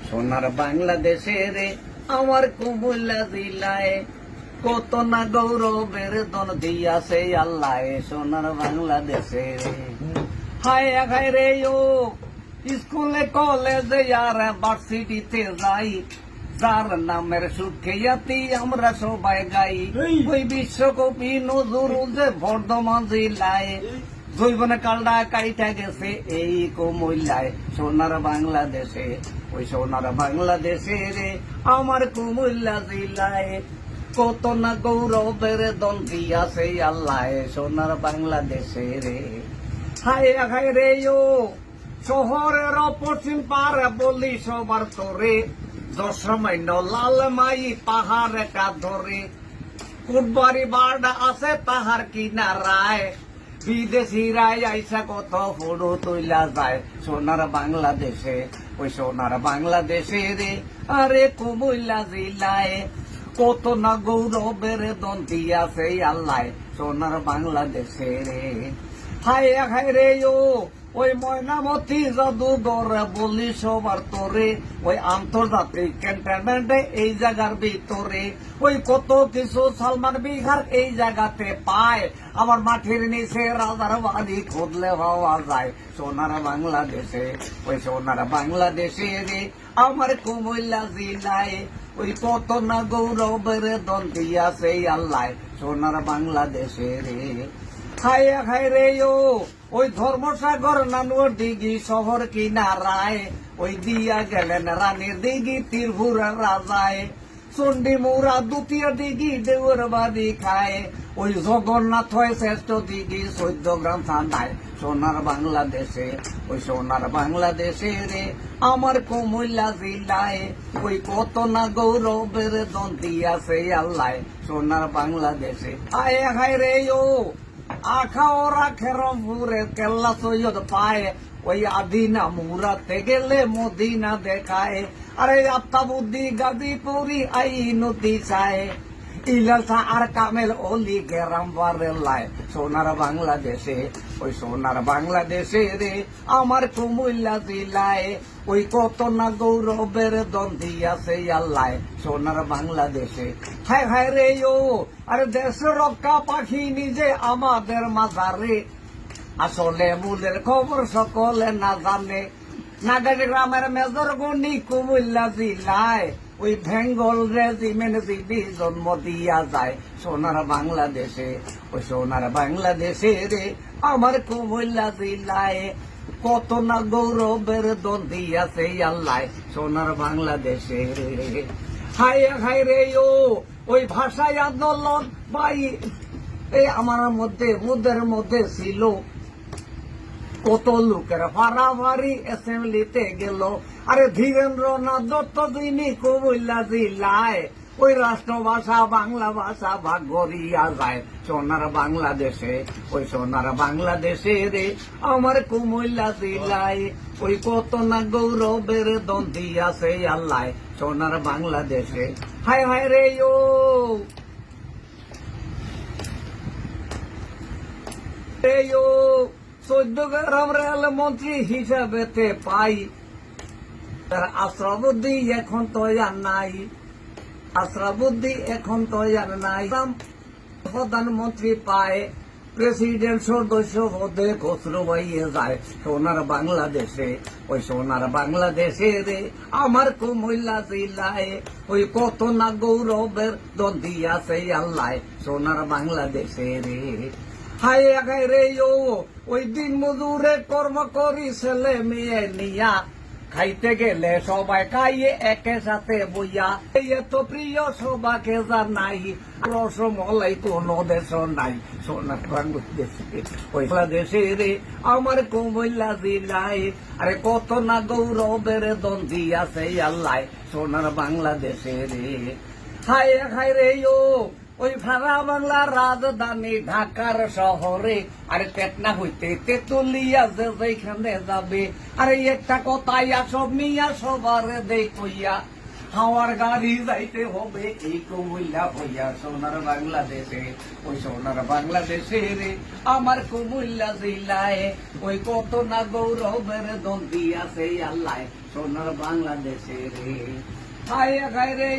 সোনার বাংলাদেশে রে আমার কুমিল্লা জেলায় কত না গৌরবের দন দিয়াছে আল্লাহ সোনার বাংলাদেশে রে। হায় হায় রে ও স্কুলে কলেজে আর ভার্সিটিতে যাই, যার নামের সুখ্যাতি আমরা সবাই গাই। ওই বিশ্বকবি নজরুল যে বর্ধমান জেলায় জৈবন কালটা কাইটা গেছে এই কুমিল্লায় সোনার বাংলাদেশে। ওই সোনার বাংলাদেশে রে আমার কুমিল্লা জেলায় কত না গৌরবের দন দিয়াছে আল্লাহ সোনার বাংলাদেশে রে। হায় হায় রে ও শহরের পশ্চিম পারে বলি সবার তোরে, দশমাইন লাল মাই পাহাড় কা ধরে, কুটবাড়ি বাড়া আছে তাহার কিনারায়, বিদেশিরা আইসা কত ফটো তুইলা যায় সোনার বাংলাদেশে। ওই সোনার বাংলাদেশে রে আরে কুমিল্লা জেলায় কত না গৌরবের দন দিয়াছে আল্লাহ সোনার বাংলাদেশে রে। হায় হায় রে ও ওই ময়নামতি জাদুঘর বলি সবার তোরে, ওই আন্তর্জাতিক ক্যান্টনমেন্টে এই জায়গার ভিতরে, ওই কত কিছু সালমান বিহার এই জায়গাতে পায়। আমার মাটির নিচে রাজার বাড়ি খুঁজলে পাওয়া যায় সোনার বাংলাদেশে। ওই সোনার বাংলাদেশে রে আমার কুমিল্লা জেলায় ওই কত না গৌরবের দন দিয়াছে আল্লাহ সোনার বাংলাদেশে রে। হায় হায় রে ও ওই ধর্মসাগর নানুর দিঘি শহর কিনারায়, ওই দিয়া গেলেন রানীর দিঘি ত্রিপুরার রাজায়, চন্ডী মুরা দ্বিতীয় দিঘি দেউর বাড়ি খায়, ওই জগন্নাথ হয় শ্রেষ্ঠ দিঘি 14 গ্রাম ঠান্ডায় সোনার বাংলাদেশে। ওই সোনার বাংলাদেশে রে আমার কুমিল্লা জেলায় ওই কত না গৌরবের দন দিয়াছে আল্লাহ সোনার বাংলাদেশে। হায় হায় রে ও আখা ওরা খেরমপুরে কেল্লা সৈয়দ পায়, ওই আদিনা মুরাতে গেলে মদিনা দেখায়, আরে আত্মাবুদ্দি গাজীপুরি আই নদী চায়, ইলাসা আর কামেল অলি গেরাম বারেলায় সোনার বাংলাদেশে। ওই সোনার বাংলাদেশে রে আমার কুমিল্লা জেলায় ওই কত না গৌরবের দন দিয়াছে আল্লাহ সোনার বাংলাদেশে। হায় হায় রে ও আরে দেশ রক্ষা পাখি নিজে আমাদের মাঝারে, আসলে মুদের খবর সকলে না জানে, নাগারি গ্রামের মেজর গণি কুমিল্লা জেলায় ওই বেঙ্গল রেজিমেন্ট দিদি জন্ম দিয়া যায় সোনার বাংলাদেশে। ওই সোনার বাংলাদেশে রে আমার কুমিল্লা জেলায় কত না গৌরবের দন দিয়াছে আল্লাহ সোনার বাংলাদেশে রে। হায় হায় রে ও ওই ভাষায় আন্দোলন ভাই এই আমার মধ্যে মুদের মধ্যে ছিল, কত লোকের ফারাফারি অ্যাসেম্বলিতে গেল, আরে ধীরেন্দ্রনাথ দত্ত যিনি কুমিল্লা জেলায় ওই রাষ্ট্রভাষা বাংলা ভাষা ভাগ করিয়া যায় সোনার বাংলাদেশে। ওই সোনার বাংলাদেশে রে আমার কুমিল্লা জেলায় ওই কত না গৌরবের দন দিয়াছে আল্লাহ সোনার বাংলাদেশে। হায় হায় রে ও রে ও 14 গ্রাম রেল মন্ত্রী হিসাবেতে পাই, আশ্রবুদ্ধি এখন তো আর নাই, আশ্রবুদ্ধি এখন তো আর নাই, প্রধানমন্ত্রী পায়, প্রেসিডেন্ট সদস্য পদে খসরু হয়ে যায় সোনার বাংলাদেশে। ওই সোনার বাংলাদেশে রে আমার কুমিল্লা জেলায় ওই কত না গৌরবের দন দিয়াছে আল্লাহ সোনার বাংলাদেশে রে। হায় হায় রে ও ওই দিন মজুরে কর্ম করি ছেলে মেয়ে নিয়া, খাইতে গেলে সবাই খাইয়ে একে সাথে বইয়া, এত প্রিয় সবাকে জানাই রসমলাই কোন দেশ নাই সোনার বাংলাদেশে। ওই বাংলাদেশে রে আমার কুমিল্লা জেলায় আরে কত না গৌরবের দন দিয়াছে আল্লাহ সোনার বাংলাদেশে রে। হায় হায় রে ও ওই ভাড়া বাংলার রাজধানী ঢাকার শহরে আরে পেটনা হইতে তেতুলিয়া যে যেখানে যাবে, আরে একটা কথাই সব মিয়া সবার দেখইয়া, হাওয়ার গাড়ি যাইতে হবে এই কুমিল্লা হইয়া সোনার বাংলাদেশে, ওই সোনার বাংলাদেশে রে আমার কুমিল্লা জেলায়, ওই কত না গৌরবের দন দিয়াছে আল্লাহ সোনার বাংলাদেশে রে। হায় গায় রে